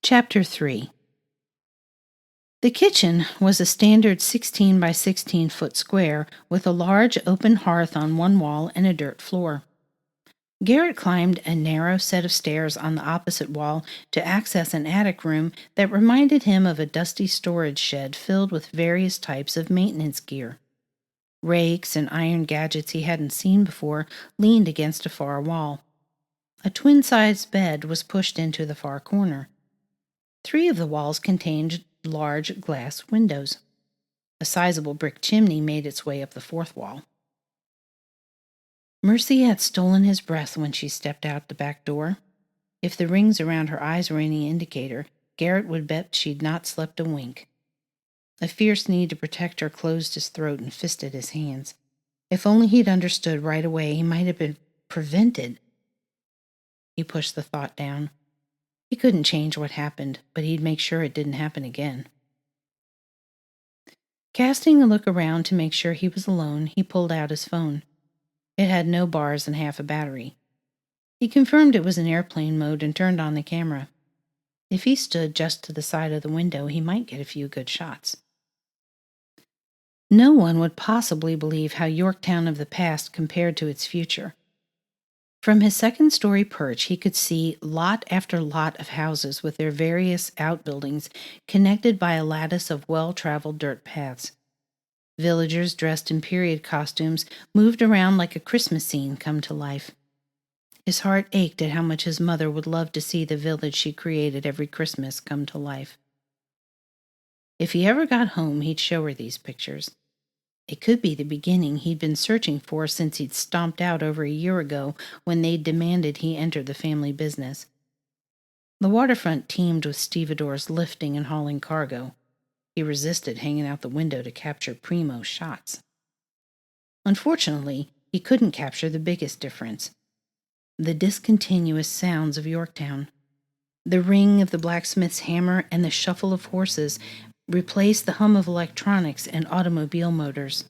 Chapter 3. The kitchen was a standard 16 by 16 foot square with a large open hearth on one wall and a dirt floor. Garrett climbed a narrow set of stairs on the opposite wall to access an attic room that reminded him of a dusty storage shed filled with various types of maintenance gear. Rakes and iron gadgets he hadn't seen before leaned against a far wall. A twin-sized bed was pushed into the far corner. 3 of the walls contained large glass windows. A sizable brick chimney made its way up the 4th wall. Mercy had stolen his breath when she stepped out the back door. If the rings around her eyes were any indicator, Garrett would bet she'd not slept a wink. A fierce need to protect her closed his throat and fisted his hands. If only he'd understood right away, he might have been prevented. He pushed the thought down. He couldn't change what happened, but he'd make sure it didn't happen again. Casting a look around to make sure he was alone, he pulled out his phone. It had no bars and half a battery. He confirmed it was in airplane mode and turned on the camera. If he stood just to the side of the window, he might get a few good shots. No one would possibly believe how Yorktown of the past compared to its future. From his second-story perch, he could see lot after lot of houses with their various outbuildings connected by a lattice of well-traveled dirt paths. Villagers dressed in period costumes moved around like a Christmas scene come to life. His heart ached at how much his mother would love to see the village she created every Christmas come to life. If he ever got home, he'd show her these pictures. It could be the beginning he'd been searching for since he'd stomped out over a year ago when they'd demanded he enter the family business. The waterfront teemed with stevedores lifting and hauling cargo. He resisted hanging out the window to capture primo shots. Unfortunately, he couldn't capture the biggest difference: the discontinuous sounds of Yorktown. The ring of the blacksmith's hammer and the shuffle of horses replaced the hum of electronics and automobile motors.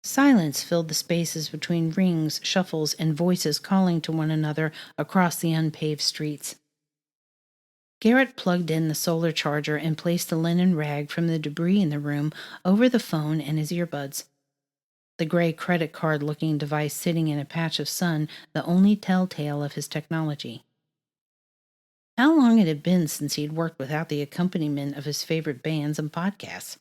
Silence filled the spaces between rings, shuffles, and voices calling to one another across the unpaved streets. Garrett plugged in the solar charger and placed the linen rag from the debris in the room over the phone and his earbuds. The gray credit card-looking device sitting in a patch of sun, the only telltale of his technology. How long it had been since he'd worked without the accompaniment of his favorite bands and podcasts.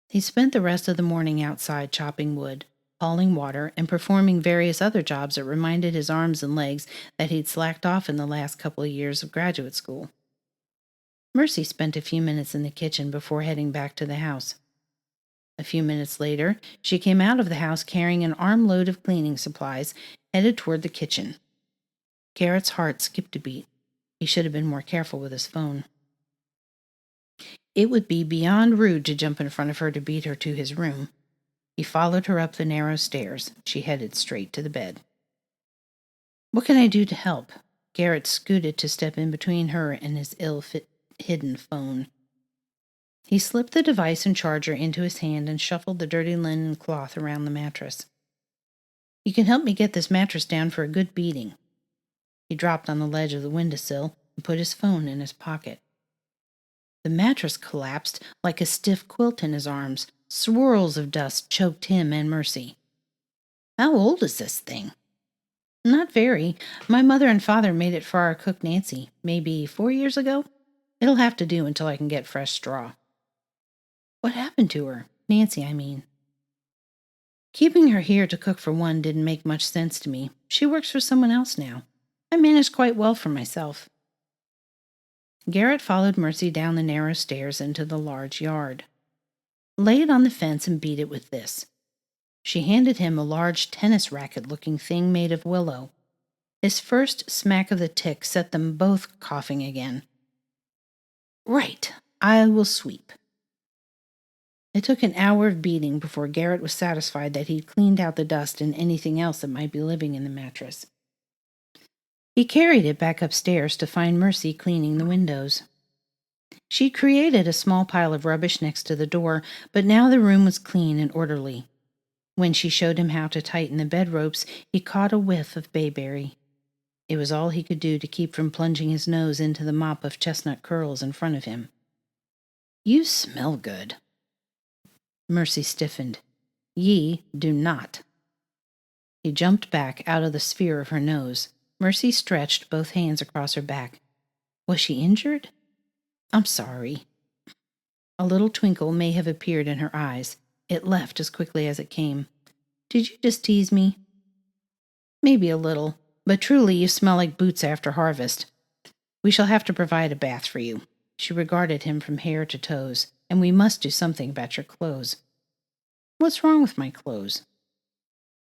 He spent the rest of the morning outside chopping wood, hauling water, and performing various other jobs that reminded his arms and legs that he'd slacked off in the last couple of years of graduate school. Mercy spent a few minutes in the kitchen before heading back to the house. A few minutes later, she came out of the house carrying an armload of cleaning supplies, headed toward the kitchen. Garrett's heart skipped a beat. He should have been more careful with his phone. It would be beyond rude to jump in front of her to beat her to his room. He followed her up the narrow stairs. She headed straight to the bed. "What can I do to help?" Garrett scooted to step in between her and his ill-hidden phone. He slipped the device and charger into his hand and shuffled the dirty linen cloth around the mattress. "You can help me get this mattress down for a good beating." He dropped on the ledge of the windowsill and put his phone in his pocket. The mattress collapsed like a stiff quilt in his arms. Swirls of dust choked him and Mercy. "How old is this thing?" "Not very. My mother and father made it for our cook Nancy, maybe 4 years ago. It'll have to do until I can get fresh straw." "What happened to her? Nancy, I mean." "Keeping her here to cook for one didn't make much sense to me. She works for someone else now. I managed quite well for myself." Garrett followed Mercy down the narrow stairs into the large yard. "Lay it on the fence and beat it with this." She handed him a large tennis racket-looking thing made of willow. His first smack of the tick set them both coughing again. "Right, I will sweep." It took an hour of beating before Garrett was satisfied that he'd cleaned out the dust and anything else that might be living in the mattress. He carried it back upstairs to find Mercy cleaning the windows. She'd created a small pile of rubbish next to the door, but now the room was clean and orderly. When she showed him how to tighten the bed ropes, he caught a whiff of bayberry. It was all he could do to keep from plunging his nose into the mop of chestnut curls in front of him. "You smell good." Mercy stiffened. "Ye do not." He jumped back out of the sphere of her nose. Mercy stretched both hands across her back. Was she injured? "I'm sorry." A little twinkle may have appeared in her eyes. It left as quickly as it came. "Did you just tease me?" "Maybe a little, but truly you smell like boots after harvest. We shall have to provide a bath for you." She regarded him from hair to toes. "And we must do something about your clothes." "What's wrong with my clothes?"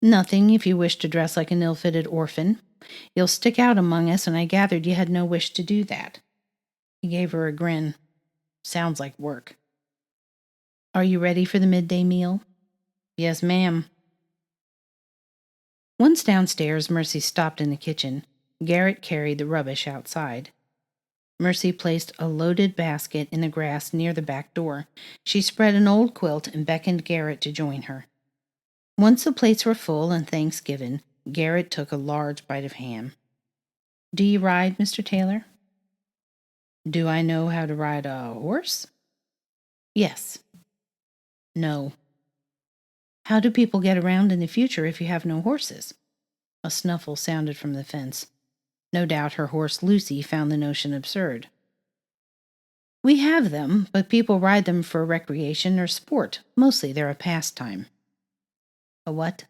"Nothing, if you wish to dress like an ill-fitted orphan. You'll stick out among us, and I gathered you had no wish to do that." He gave her a grin. "Sounds like work." "Are you ready for the midday meal?" "Yes, ma'am." Once downstairs, Mercy stopped in the kitchen. Garrett carried the rubbish outside. Mercy placed a loaded basket in the grass near the back door. She spread an old quilt and beckoned Garrett to join her. Once the plates were full and thanks given, Garrett took a large bite of ham. "Do you ride, Mr. Taylor?" "Do I know how to ride a horse?" "Yes." "No." "How do people get around in the future if you have no horses?" A snuffle sounded from the fence. No doubt her horse Lucy found the notion absurd. "We have them, but people ride them for recreation or sport. Mostly they're a pastime." "A what?"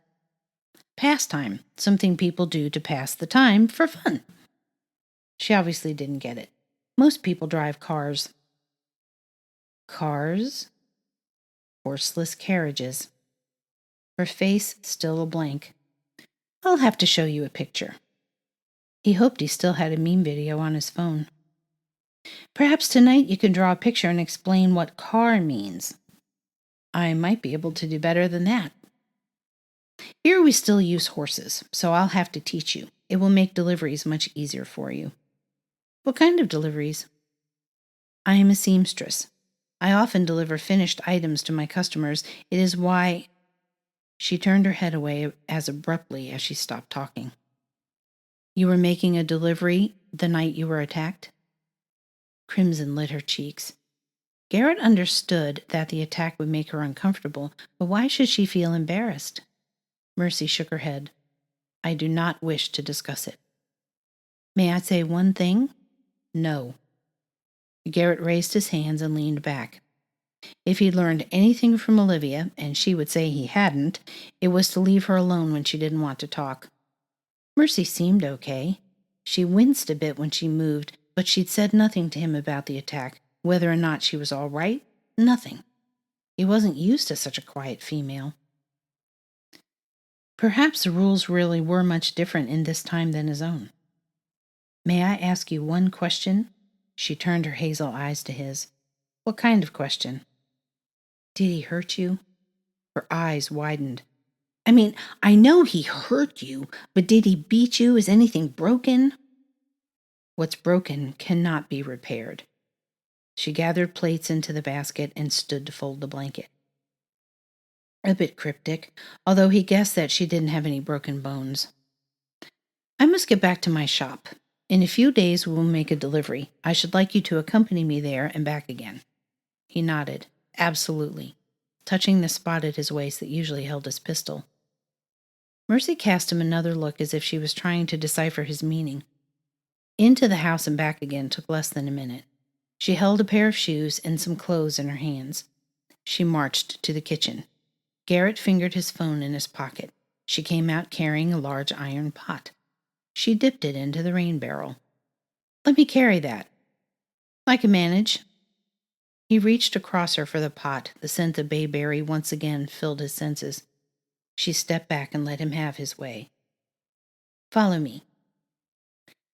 "Pastime. Something people do to pass the time for fun." She obviously didn't get it. "Most people drive cars." "Cars?" "Horseless carriages." Her face still a blank. "I'll have to show you a picture." He hoped he still had a meme video on his phone. "Perhaps tonight you can draw a picture and explain what car means." "I might be able to do better than that." "Here we still use horses, so I'll have to teach you. It will make deliveries much easier for you." "What kind of deliveries?" "I am a seamstress. I often deliver finished items to my customers. It is why—" She turned her head away as abruptly as she stopped talking. "You were making a delivery the night you were attacked?" Crimson lit her cheeks. Garrett understood that the attack would make her uncomfortable, but why should she feel embarrassed? Mercy shook her head. "I do not wish to discuss it." "May I say one thing?" "No." Garrett raised his hands and leaned back. If he'd learned anything from Olivia, and she would say he hadn't, it was to leave her alone when she didn't want to talk. Mercy seemed okay. She winced a bit when she moved, but she'd said nothing to him about the attack. Whether or not she was all right, nothing. He wasn't used to such a quiet female. Perhaps the rules really were much different in this time than his own. "May I ask you one question?" She turned her hazel eyes to his. "What kind of question?" "Did he hurt you?" Her eyes widened. "I mean, I know he hurt you, but did he beat you? Is anything broken?" "What's broken cannot be repaired." She gathered plates into the basket and stood to fold the blanket. A bit cryptic, although he guessed that she didn't have any broken bones. "I must get back to my shop. In a few days we will make a delivery. I should like you to accompany me there and back again." He nodded. "Absolutely," touching the spot at his waist that usually held his pistol. Mercy cast him another look as if she was trying to decipher his meaning. Into the house and back again took less than a minute. She held a pair of shoes and some clothes in her hands. She marched to the kitchen. Garrett fingered his phone in his pocket. She came out carrying a large iron pot. She dipped it into the rain barrel. "Let me carry that." "I can manage." He reached across her for the pot. The scent of bayberry once again filled his senses. She stepped back and let him have his way. "Follow me."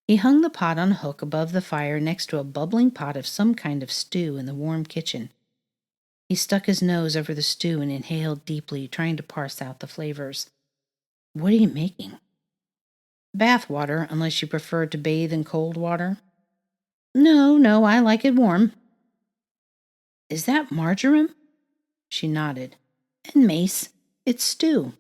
He hung the pot on a hook above the fire next to a bubbling pot of some kind of stew in the warm kitchen. He stuck his nose over the stew and inhaled deeply, trying to parse out the flavors. "What are you making?" "Bath water, unless you prefer to bathe in cold water." No, I like it warm." "Is that marjoram?" She nodded. "And mace. It's stew."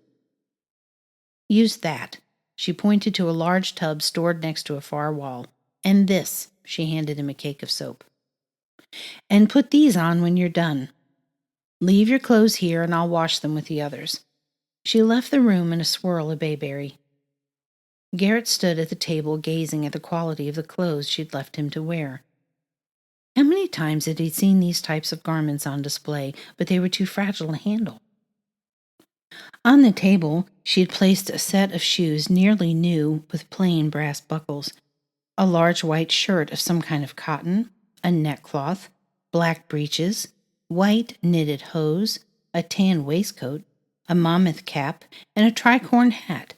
"Use that." She pointed to a large tub stored next to a far wall. "And this," she handed him a cake of soap. "And put these on when you're done. Leave your clothes here and I'll wash them with the others." She left the room in a swirl of bayberry. Garrett stood at the table gazing at the quality of the clothes she'd left him to wear. How many times had he seen these types of garments on display, but they were too fragile to handle? On the table, she had placed a set of shoes nearly new with plain brass buckles, a large white shirt of some kind of cotton, a neckcloth, black breeches, white knitted hose, a tan waistcoat, a mammoth cap, and a tricorn hat.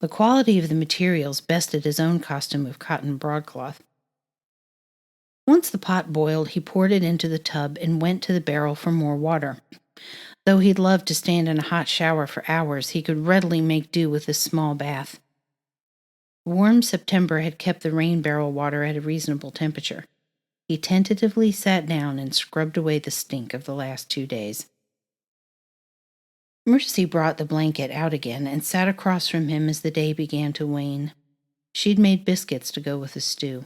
The quality of the materials bested his own costume of cotton broadcloth. Once the pot boiled, he poured it into the tub and went to the barrel for more water. Though he'd loved to stand in a hot shower for hours, he could readily make do with this small bath. Warm September had kept the rain barrel water at a reasonable temperature. He tentatively sat down and scrubbed away the stink of the last 2 days. Mercy brought the blanket out again and sat across from him as the day began to wane. She'd made biscuits to go with the stew.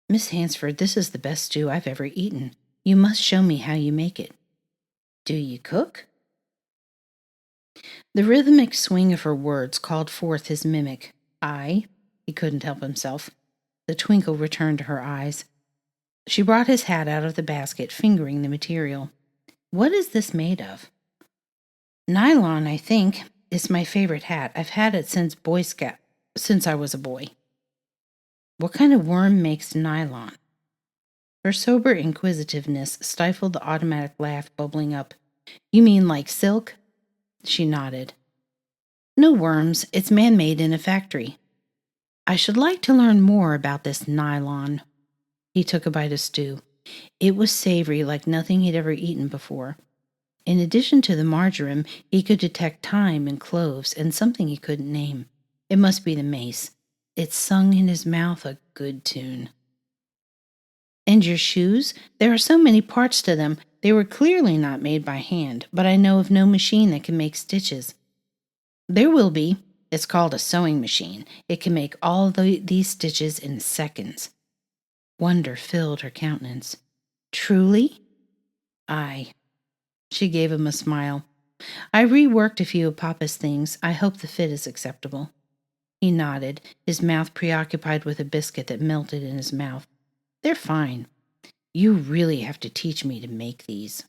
"Miss Hansford, this is the best stew I've ever eaten. You must show me how you make it." "Do you cook?" The rhythmic swing of her words called forth his mimic. "I?" He couldn't help himself. The twinkle returned to her eyes. She brought his hat out of the basket, fingering the material. "What is this made of?" "Nylon, I think. It's my favorite hat. I've had it since I was a boy." "What kind of worm makes nylon?" Her sober inquisitiveness stifled the automatic laugh bubbling up. "You mean like silk?" She nodded. "No worms. It's man-made in a factory." "I should like to learn more about this nylon." He took a bite of stew. It was savory like nothing he'd ever eaten before. In addition to the marjoram, he could detect thyme and cloves and something he couldn't name. It must be the mace. It sung in his mouth a good tune. "And your shoes? There are so many parts to them. They were clearly not made by hand, but I know of no machine that can make stitches." "There will be. It's called a sewing machine. It can make all these stitches in seconds." Wonder filled her countenance. "Truly?" "Aye." She gave him a smile. "I reworked a few of Papa's things. I hope the fit is acceptable." He nodded, his mouth preoccupied with a biscuit that melted in his mouth. "They're fine. You really have to teach me to make these."